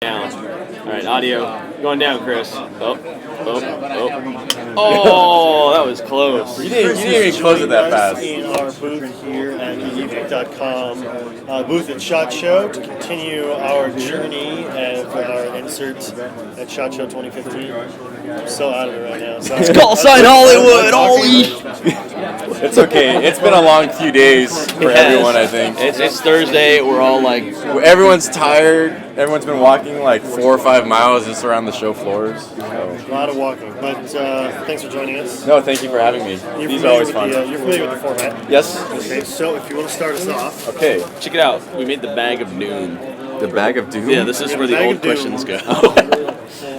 Down. All right, audio going down, Chris. Oh, that was close. You didn't even close it that fast. In our booth here at the Evike.com booth at SHOT Show to continue our journey of our insert at SHOT Show 2015. I'm so out of it right now. It's call sign Hollywood. Holy. It's okay. It's been a long few days for everyone, I think. It's Thursday. We're all like... Everyone's tired. Everyone's been walking like 4 or 5 miles just around the show floors. So. A lot of walking. But thanks for joining us. No, thank you for having me. These are always fun. You're familiar with the format? Yes. Okay, so if you want to start us off. Okay. Check it out. We made the bag of doom. The bag of doom? Yeah, this is where the old questions go.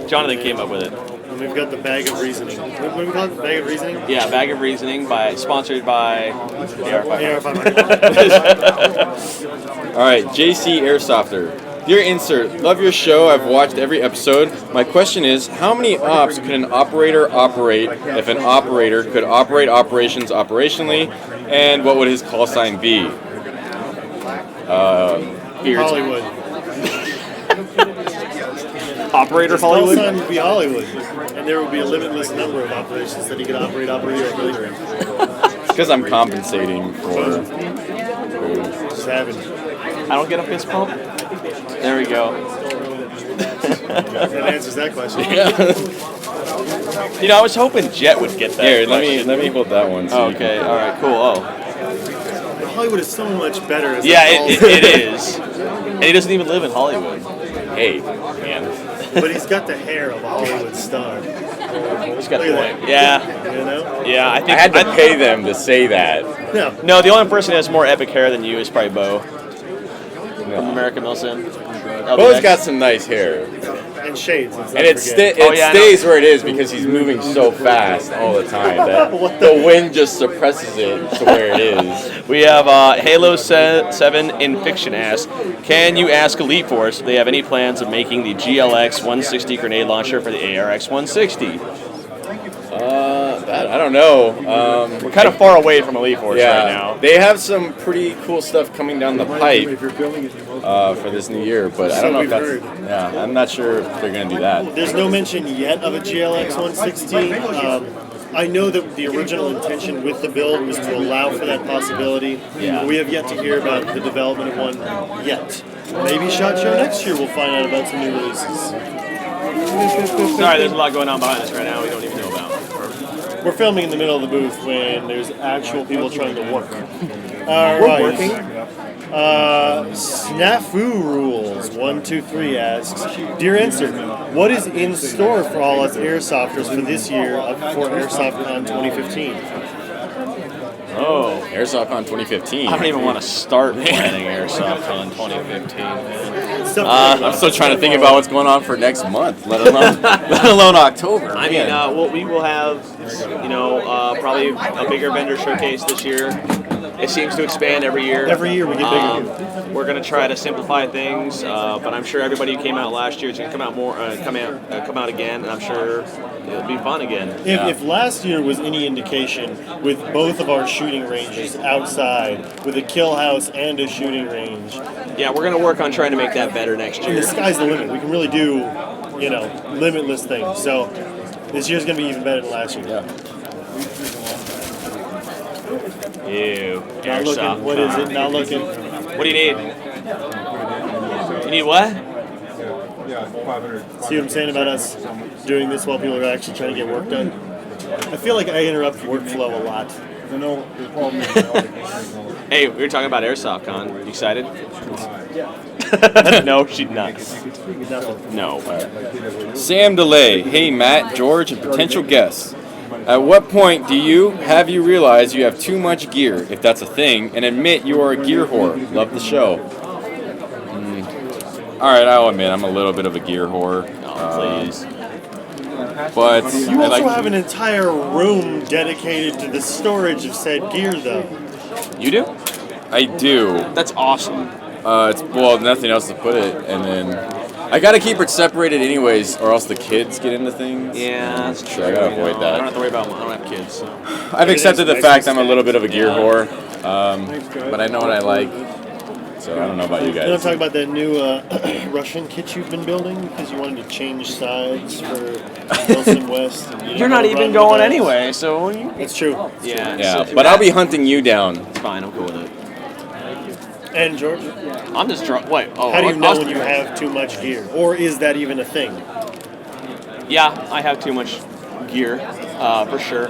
Jonathan came up with it. And we've got the bag of reasoning. What do we call it? Bag of reasoning? Yeah, bag of reasoning sponsored by AR500. All right, JC Airsofter. Dear Insert, love your show. I've watched every episode. My question is, how many ops could an operator operate if an operator could operate operations operationally, and what would his call sign be? Hollywood. Operator His call Hollywood? sign would be Hollywood. And there would be a limitless number of operations that he could operate. Because I'm compensating for... Savage. I don't get a fist pump? There we go. That answers that question. You know, I was hoping Jet would get that. Here, let me hold that one. So okay, all right, cool. Oh, Hollywood is so much better. As yeah, it is. And he doesn't even live in Hollywood. Hey, man. But he's got the hair of a Hollywood star. He's got a Look point. at Yeah, You know? yeah. I think I had to pay them to say that. No. No, the only person who has more epic hair than you is probably Bo from American Milsim. Bo's got some nice hair. And shades. And it stays where it is because he's moving so fast all the time that the wind just suppresses it to where it is. We have Halo 7 in Fiction asks, can you ask Elite Force if they have any plans of making the GLX 160 grenade launcher for the ARX 160? I don't know. We're kind of far away from Elite Force right now. They have some pretty cool stuff coming down the pipe for this new year, but I don't know if that's... Yeah, I'm not sure if they're going to do that. There's no mention yet of a GLX 160. I know that the original intention with the build was to allow for that possibility. Yeah. We have yet to hear about the development of one yet. Maybe SHOT Show next year we'll find out about some new releases. Sorry, there's a lot going on behind us right now we don't even know about. We're filming in the middle of the booth when there's actual people trying to work. All right. We're working. Snafu Rules 123 asks, Dear Insert, what is in store for all us airsofters for this year for Airsoftcon 2015? Oh, Airsoftcon 2015. I don't even want to start planning Airsoftcon 2015, man. I'm still trying to think about what's going on for next month, let alone October. I mean, we will have, probably a bigger vendor showcase this year. It seems to expand every year. Every year we get bigger. We're going to try to simplify things, but I'm sure everybody who came out last year is going to come out again, and I'm sure it'll be fun again. If last year was any indication, with both of our shooting ranges outside, with a kill house and a shooting range, yeah, we're going to work on trying to make that better next year. And the sky's the limit. We can really do, limitless things. So this year's going to be even better than last year. Yeah. Ew. Not looking. What is it? Not looking. What do you need? You need what? See what I'm saying about us doing this while people are actually trying to get work done? I feel like I interrupt workflow a lot. Hey, we were talking about Airsoftcon. You excited? Yeah. No, she's not. No. Sam DeLay. Hey, Matt, George, and potential guests. At what point do you realize you have too much gear, if that's a thing, and admit you are a gear whore? Love the show. All right, I'll admit I'm a little bit of a gear whore. Please. But you also have an entire room dedicated to the storage of said gear, though. You do? I do. That's awesome. It's nothing else to put it, and then I gotta keep it separated anyways, or else the kids get into things. Yeah, that's true. So I gotta avoid that. I don't have to worry about. I don't have kids. So. I've accepted the fact I'm a little bit of a gear whore, but I know what I like. So I don't know about you You want guys. to talk about that new Russian kit you've been building because you wanted to change sides for Wilson West? And You're not even going anyway, so It's true. yeah. Yeah, so- but I'll be hunting you down. It's fine. I'm cool with it. And George, I'm just drunk. Wait. Oh, how do you I know was- when you have too much gear, or is that even a thing? Yeah, I have too much gear, for sure.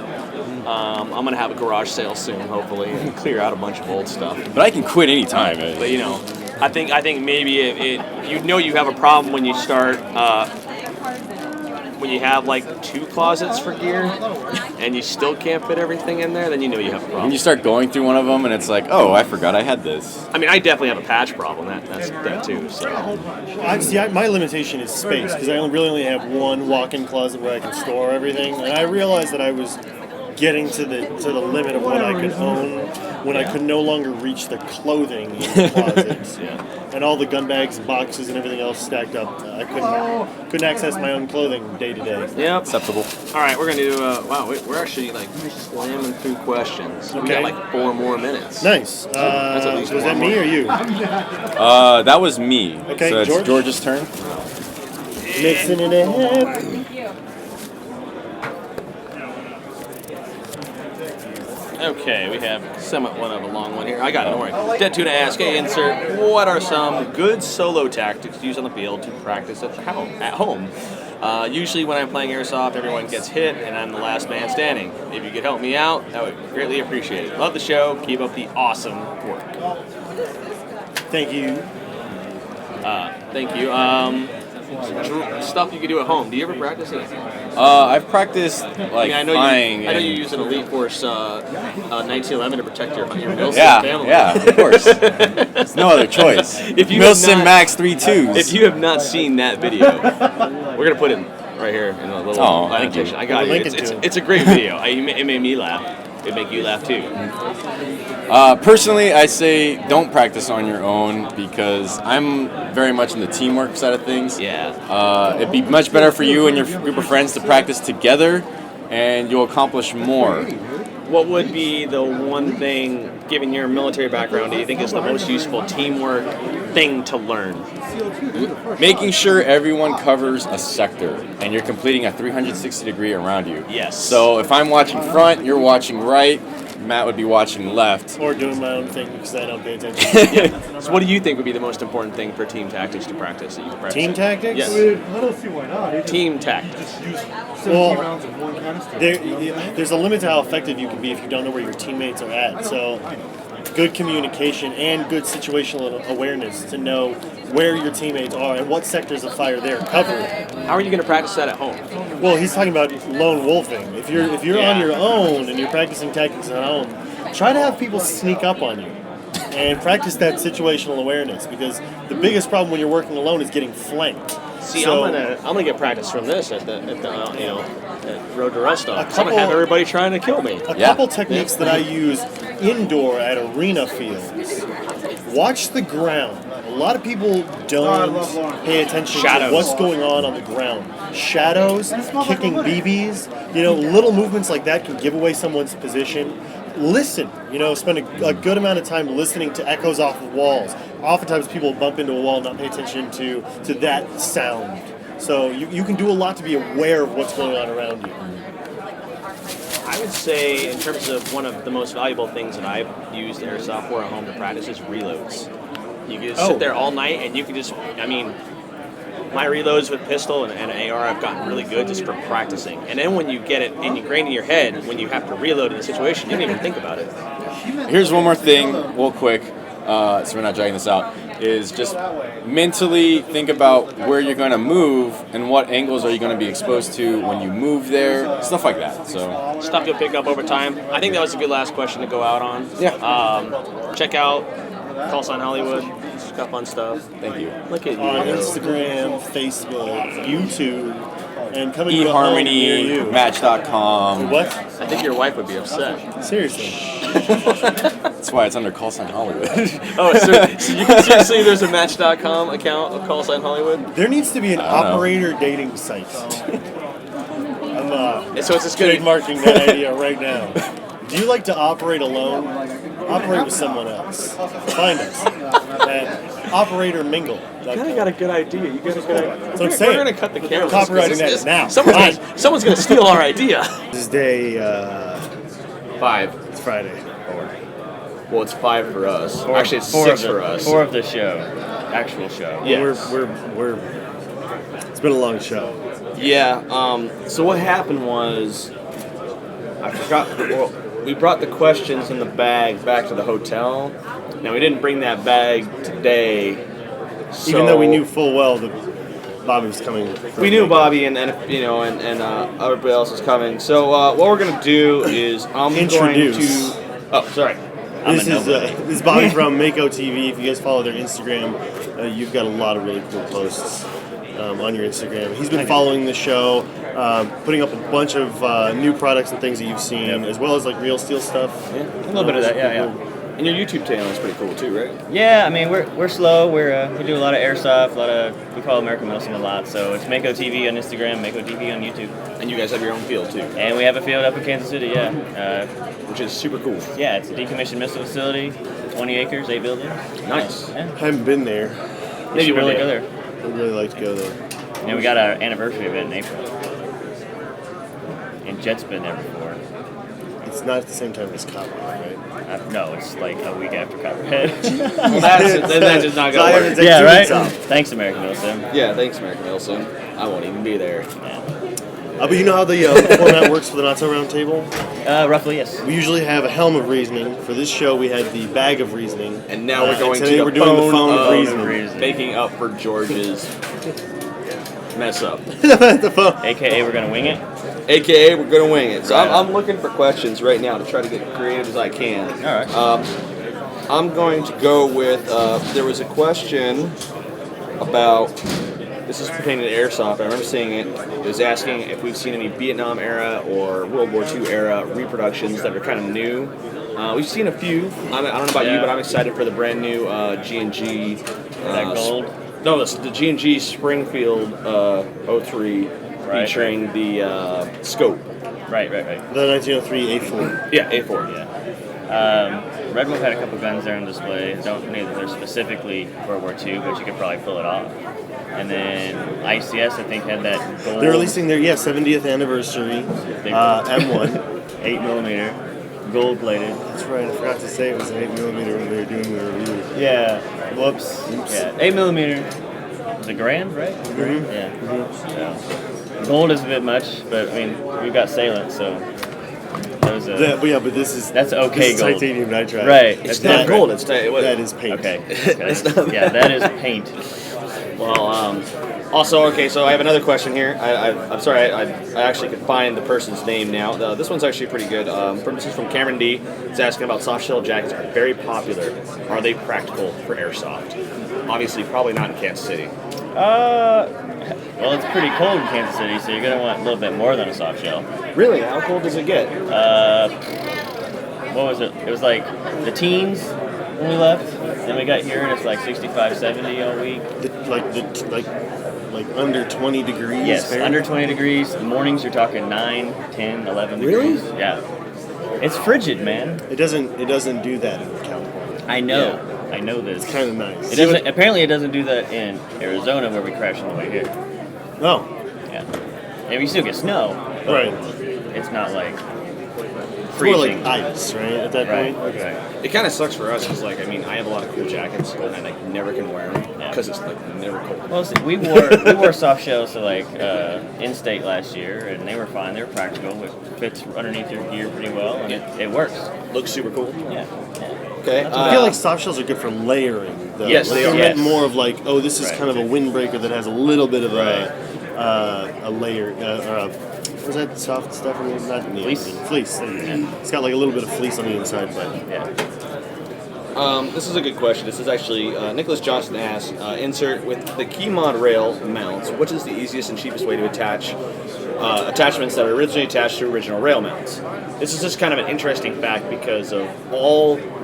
I'm gonna have a garage sale soon, hopefully, and clear out a bunch of old stuff. But I can quit anytime. But you know, I think maybe you know you have a problem when you start when you have like 2 closets for gear and you still can't fit everything in there. Then you know you have a When problem. you start going through one of them and it's like, oh, I forgot I had this. I mean, I definitely have a patch problem. That's that too. So My limitation is space because I really only have one walk-in closet where I can store everything, and I realized that I was getting to the limit of what I could own when I could no longer reach the clothing in the closets. And all the gun bags, boxes, and everything else stacked up. I couldn't access my own clothing day to day. yep. Acceptable. All right, we're gonna do. Wow, we're actually like slamming through questions. We got Okay. like 4 more minutes. Nice. That's at least Was one that me more. or you? That was me. Okay, so it's George? George's turn. Mixing it up. Okay, we have somewhat one of a long one here. I got it, don't worry. Dead Tuna asks, hey, insert, what are some good solo tactics used on the field to practice at home? Usually when I'm playing Airsoft, everyone gets hit, and I'm the last man standing. If you could help me out, I would greatly appreciate it. Love the show. Keep up the awesome work. Thank you. Thank you. Stuff you could do at home. Do you ever practice it? I've practiced like I know flying. I know and- you use an Elite Force 1911 to protect your Milsim Yeah, family. yeah, of course. There's no other choice. If you have Milsim not- Max 3.2s. If you have not seen that video, we're gonna put it right here in a little Oh, thank annotation. you. I got We'll you. link it to it. It's a great video. It made me laugh. It make you laugh too. Personally, I say don't practice on your own because I'm very much in the teamwork side of things. Yeah. It'd be much better for you and your group of friends to practice together, and you'll accomplish more. What would be the one thing, given your military background, do you think is the most useful teamwork thing to learn? Making sure everyone covers a sector and you're completing a 360 degree around you. Yes. So if I'm watching front, you're watching right, Matt would be watching left. Or doing my own thing because I don't pay attention. So what do you think would be the most important thing for team tactics to practice? That you can practice? Team tactics? Yes. I don't see why not. Team tactics. Well, rounds of one canister. there's a limit to how effective you can be if you don't know where your teammates are at. So, good communication and good situational awareness to know where your teammates are and what sectors of fire they're covering. How are you going to practice that at home? Well, he's talking about lone wolfing. If you're Yeah. on your own and you're practicing tactics at home, try to have people sneak up on you and practice that situational awareness because the biggest problem when you're working alone is getting flanked. See, So- I'm gonna get practice from this at the at Road to Rostov. I'm couple- gonna have everybody trying to kill me. A Yeah. couple techniques that I use indoor at arena fields. Watch the ground. A lot of people don't pay attention Shadows. to what's going on the ground. Shadows, kicking BBs, little movements like that can give away someone's position. Listen, spend a good amount of time listening to echoes off of walls. Oftentimes people bump into a wall and not pay attention to that sound. So you can do a lot to be aware of what's going on around you. I would say, in terms of one of the most valuable things that I've used Airsoft for at home to practice is reloads. You can just sit there all night and you can just, my reloads with pistol and AR, I've gotten really good just from practicing. And then when you get it ingrained in your head, when you have to reload in a situation, you don't even think about it. Here's one more thing, real quick, so we're not dragging this out, is just mentally think about where you're going to move and what angles are you going to be exposed to when you move there, stuff like that. So Stuff you'll pick up over time. I think that was a good last question to go out on. Yeah. Check out Call Sign Hollywood. It's got fun stuff. thank you. Look at On you. Instagram, Facebook, YouTube, and coming to a home near eHarmony, you. Match.com. What? I think your wife would be upset. Seriously. That's why it's under Call Sign Hollywood. Oh, so you can seriously, there's a Match.com account of Call Sign Hollywood? There needs to be an I don't know. operator dating site. I'm So it's just gonna trademarking that idea right now. Do you like to operate alone? operate with someone else. Find us at Operator Mingle. You kind of got a good idea. You got a good idea. That's what I'm saying. We're going to cut the camera. Copywriting that now. Someone's going to steal our idea. This is day 5. it's Friday. Well, it's 5 for us. Actually, it's 6 for us. 4 of the show, actual show. Yeah. We're it's been a long show. Yeah. So what happened was, I forgot. Well, we brought the questions in the bag back to the hotel. Now we didn't bring that bag today. So Even though we knew full well that Bobby was coming. we knew Bobby and everybody else was coming. So what we're gonna do is I'm Introduce. going to. Oh, sorry. This is Bobby from Mako TV. If you guys follow their Instagram, you've got a lot of really cool posts on your Instagram. He's been following the show, putting up a bunch of new products and things that you've seen, as well as like real steel stuff. Yeah, a little bit of that. Yeah. And your YouTube channel is pretty cool too, right? Yeah, I mean we're slow. We do a lot of airsoft, we follow American Muslim a lot. So it's Mako TV on Instagram, Mako TV on YouTube, And you guys have your own field too, and we have a field up in Kansas City. Yeah, which is super cool. yeah, it's a decommissioned missile facility, 20 acres, 8 buildings. Nice. Yeah, I haven't been there. you should really one go day. there. I'd really like to go there. And we got our anniversary event in April, and Jet's been there before. It's not at the same time as Copperhead, right? No, it's like a week after Copperhead. Well, that's just not gonna work. Take yeah, 2 right. weeks off. Thanks, American Muslim. Yeah, thanks, American Wilson. I won't even be there. But you know how the format works for the Not So Round Table? Roughly, yes. We usually have a helm of reasoning. For this show, we had the bag of reasoning. And now we're going today to we're the doing phone the phone of of reasoning. making up for George's mess up. The phone. AKA, we're gonna wing it. AKA, we're gonna wing it. So I'm looking for questions right now to try to get creative as I can. All right. I'm going to go with. There was a question about. This is pertaining to Airsoft. I remember seeing it. It was asking if we've seen any Vietnam era or World War II era reproductions that are kind of new. We've seen a few. I don't know about you, but I'm excited for the brand new G&G. That gold. No, the G&G Springfield 03 Right, featuring the scope. Right. The 1903 A4. Yeah, A4. Yeah. Red Wolf had a couple guns there on display. Don't know that they're specifically World War II, but you could probably pull it off. And then ICS, I think, had that gold. They're releasing their 70th anniversary M1. 8mm, gold plated. That's right. I forgot to say it was an 8mm when they were doing the review. Yeah. Whoops. Yeah. 8mm. Was it grand, right? Mhm. Yeah. So, gold is a bit much, but I mean, we've got Salient, so those. But this is That's okay this is gold. titanium nitride. Right. It's That's not gold. It's That is paint. Okay. Yeah, that is paint. Well, also, okay, so I have another question here. I'm sorry, I actually could find the person's name now. This one's actually pretty good. This is from Cameron D. It's asking about soft shell jackets. Are very popular. Are they practical for airsoft? Obviously, probably not in Kansas City. Well, it's pretty cold in Kansas City, so you're gonna want a little bit more than a soft shell. Really? How cold does it get? What was it? It was like the teens when we left. Then we got here and it's like 65, 70 all week. Like under 20 degrees. Yes, Fahrenheit? under 20 degrees. The mornings you're talking 9, 10, 11 Really? degrees. Yeah. It's frigid, man. It doesn't do that in California. I know. I know this. It's kind of nice. It doesn't. Apparently, it doesn't do that in Arizona where we crashed on the way here. Oh, Yeah. And we still get snow. but right. It's not like It's more like freezing. ice, right? At that Right. point. Okay. It kind of sucks for us because, like, I mean, I have a lot of cool jackets, and I like never can wear them because it's like never cold. Well, see, we wore soft shells to like in-state last year, and they were fine. They were practical. It fits underneath your gear pretty well, and it works. Looks super cool. Yeah. Okay. I feel like soft shells are good for layering. Though. Yes, Like, they they're are. meant Yes. more of like, oh, this is Right. kind of a windbreaker that has a little bit of Right. a layer. Was that soft stuff? Not Fleece. Fleece. It's got like a little bit of fleece on the inside, but Yeah. This is a good question. This is actually Nicholas Johnson asked, insert with the key mod rail mounts, which is the easiest and cheapest way to attach attachments that are originally attached to original rail mounts? This is just kind of an interesting fact because of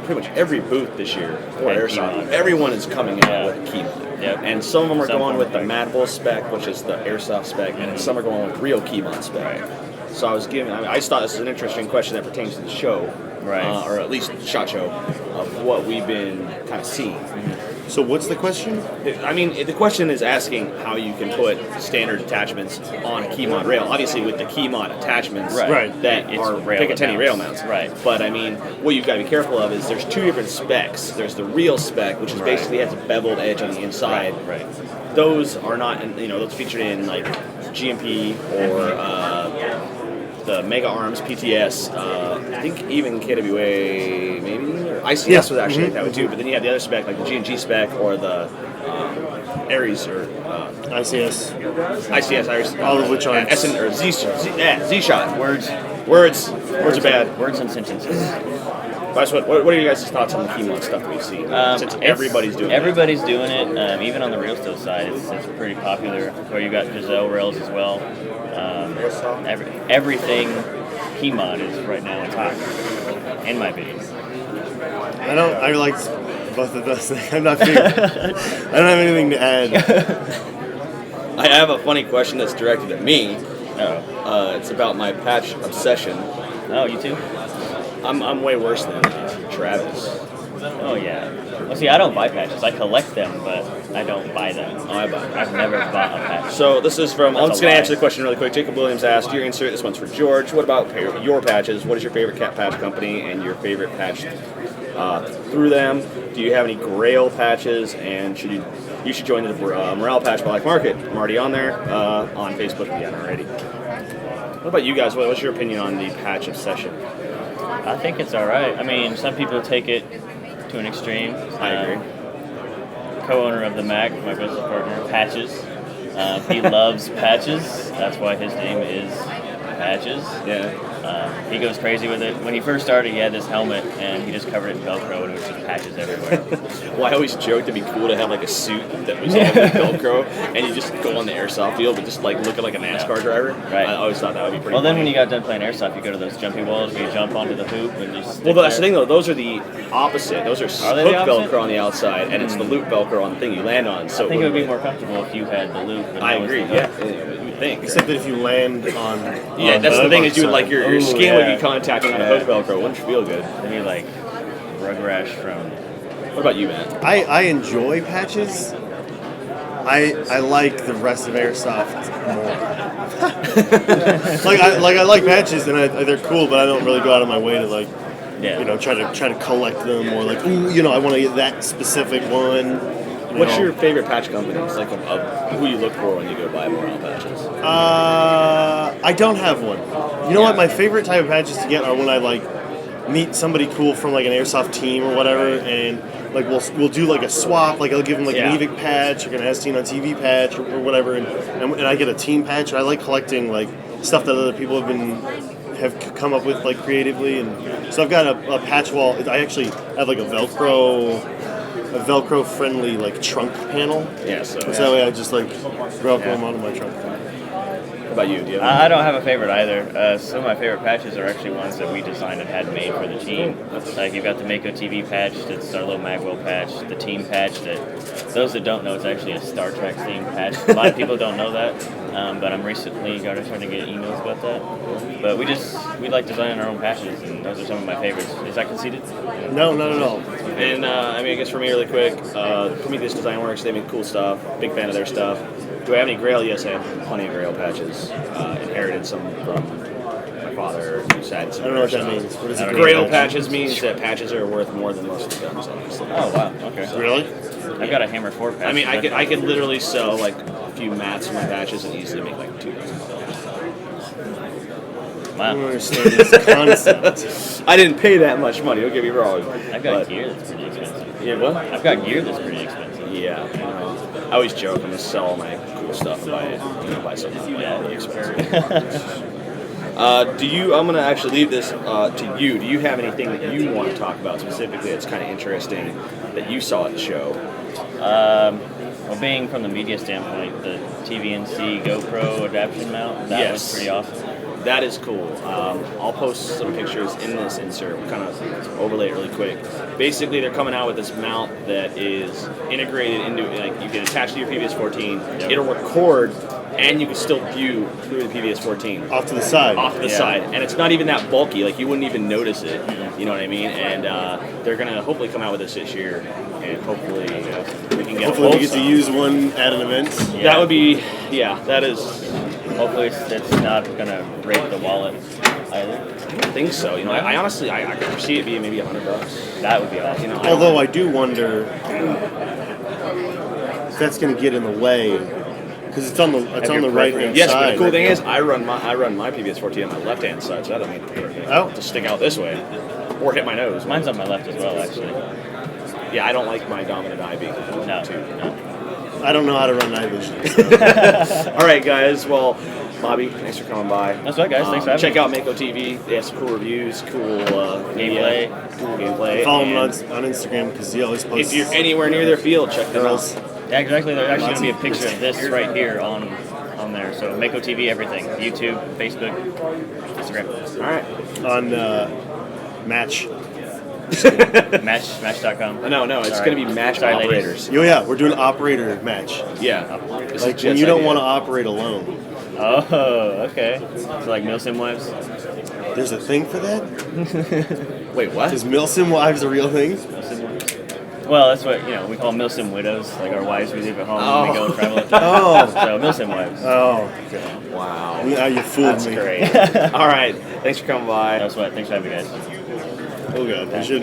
pretty much every booth this year for Yeah, Airsoft, key mod. everyone is coming out Yeah. with a key mod. Yep. And some of them are Some going form with of the like- Madbull spec, which is the Airsoft spec, and some are going with real key mod spec. Right. So I just thought this is an interesting question that pertains to the show. Right. or at least SHOT Show, of what we've been kind of seeing. So what's the question? I mean, the question is asking how you can put standard attachments on a key mod rail. Obviously, with the key mod attachments Right. that It's are rail Picatinny rail mounts. Right. But I mean, what you've got to be careful of is there's two different specs. There's the real spec, which is Right. basically has a beveled edge on the inside. Right. Those are not, those featured in like GMP or the Mega Arms PTS. I think even KWA maybe or ICS was actually like that one too. But then you have the other spec like the G&G spec or the Aries or ICS. ICS Aries. All of which are SN or Z shot. Words Words are bad. Words and sentences. That's what are your guys' thoughts on the key mod stuff that we've seen? Since everybody's doing it. Everybody's doing it. Even on the real steel side, it's pretty popular. Where you got Giselle rails as well. Everything key mod is right now in talk in my videos. I liked both of those things. I'm not figuring. I don't have anything to add. I have a funny question that's directed at me. Oh, It's about my patch obsession. oh, you too? I'm way worse than Travis. Oh yeah. Well, see, I don't buy patches. I collect them, but I don't buy them. Oh, I buy. I've never bought a patch. So this is from. I'm That's just a going to lie. answer the question really quick. Jacob Williams asked, "Your insert. This one's for George. What about your patches? What is your favorite cat patch company and your favorite patch through them? Do you have any Grail patches? And you should join the Morale Patch Black Market. I'm already on there on Facebook. Yeah, already. What about you guys? What's your opinion on the patch obsession? I think it's all right. I mean, some people take it to an extreme. I agree. Co-owner of the Mac, my business partner, Patches. He loves patches. That's why his name is Patches. Yeah. He goes crazy with it. When he first started, he had this helmet, and he just covered it in Velcro, and it was just patches everywhere. Well, I always joked it'd be cool to have like a suit that was all with Velcro, and you just go on the airsoft field, but just like looking like a NASCAR driver. Right. I always thought that would be pretty. Well, then funny. when you got done playing Airsoft, you go to those jumpy walls where you jump onto the hoop and you stick Well, that's the there. thing though. Those are the opposite. Those are they the hook opposite? Velcro on the outside, and it's the loop Velcro on the thing you land on. So I think it would be more comfortable if you had the loop. And I that was agree. the Yeah, hook. you would think. Except that if you land on. Yeah, that's the thing is you would like your Ooh, skin would yeah. be contacting on a hook Velcro. Wouldn't feel good. Maybe like rug rash from. What about you, Matt? I enjoy patches. I like the rest of Airsoft more. I like patches and they're cool, but I don't really go out of my way to try to collect them or like I want to get that specific one. What's your favorite patch companies? Like of who you look for when you go buy morale patches? I don't have one. You know what? My favorite type of patches to get are when I meet somebody cool from like an Airsoft team or whatever, and like we'll do like a swap. Like I'll give them like an Evike patch, or an As Seen on TV patch, or whatever, and I get a team patch. And I like collecting like stuff that other people have come up with like creatively, and so I've got a patch wall. I actually have like a Velcro friendly like trunk panel. Yeah. So that way I just like Velcro them onto my trunk. What about you? Do you have I don't have a favorite either. Some of my favorite patches are actually ones that we designed and had made for the team. Like you've got the Mako TV patch, that's our little Magwell patch, the team patch. Those that don't know, it's actually a Star Trek themed patch. A lot of people don't know that, but I'm recently starting to get emails about that. But we like designing our own patches, and those are some of my favorites. Is that conceited? No, not at all. And I guess for me, really quick, Prometheus Design Works, they make cool stuff. Big fan of their stuff. Do I have any Grail? Yes, I have plenty of Grail patches. Inherited some from my father, who's had some. I don't know what that means. What is it? Grail patches means that patches are worth more than most of the guns, obviously. Oh wow, okay. Really? I've got a Hammer 4 patch. I mean, I could literally sell like a few mats of my patches and easily make like $2,000. I don't Wow. understand this concept. I didn't pay that much money. Don't get me wrong. I've got but- gear that's pretty expensive. Yeah, what? I've got gear that's pretty expensive. Yeah. I always joke I'm gonna sell all my cool stuff and buy something really expensive. I'm gonna actually leave this to you. Do you have anything that you want to talk about specifically that's kind of interesting that you saw at the show? Well, being from the media standpoint, the TVNC GoPro adaptation mount, that was pretty awesome. That is cool. I'll post some pictures in this insert. We'll kind of overlay it really quick. Basically, they're coming out with this mount that is integrated into, like, you can attach to your PVS-14. It'll record, and you can still view through the PVS-14. Off to the side. Off to the side. And it's not even that bulky. Like, you wouldn't even notice it. You know what I mean? And they're going to hopefully come out with this year. And hopefully we can get Hopefully we get to use one at an event. That would be, that is... Hopefully it's not going to break the wallet either. I don't think so. You know, I honestly, I could foresee it being maybe $100. That would be awesome. You know, Although I do wonder if that's going to get in the way, because it's on the right hand Yes, side. but the cool thing is I run my PVS-14 on my left hand side, so that doesn't mean to stick out this way or hit my nose. Mine's on my left as well, actually. Yeah, I don't like my dominant eye being No. I don't know how to run night vision. All right, guys. Well, Bobby, thanks for coming by. That's right, guys. Thanks for having Check me. out Mako TV. They have some cool reviews, cool Gameplay. cool gameplay. Follow him and on Instagram because he always posts. if you're anywhere near their field, check them girls. out. Yeah, exactly. There's actually going to be a picture of this right here on there. So Mako TV, everything. YouTube, Facebook, Instagram. All right. On Match. Match.com. No, it's Sorry. going to be match Sorry, ladies. operators. Oh yeah, we're doing operator match. Yeah. This Like is when Jet's you don't idea. want to operate alone. Oh, okay. So like Milsim wives? There's a thing for that? Wait, what? Is Milsim wives a real thing? Well, that's what, we call Milsim widows, like our wives we leave at home and we go travel with them. Oh. So Milsim wives. Oh, okay. Wow. Now you fooled That's me. great. All right. Thanks for coming by. That's what. Thanks for having me, guys. Oh god, we should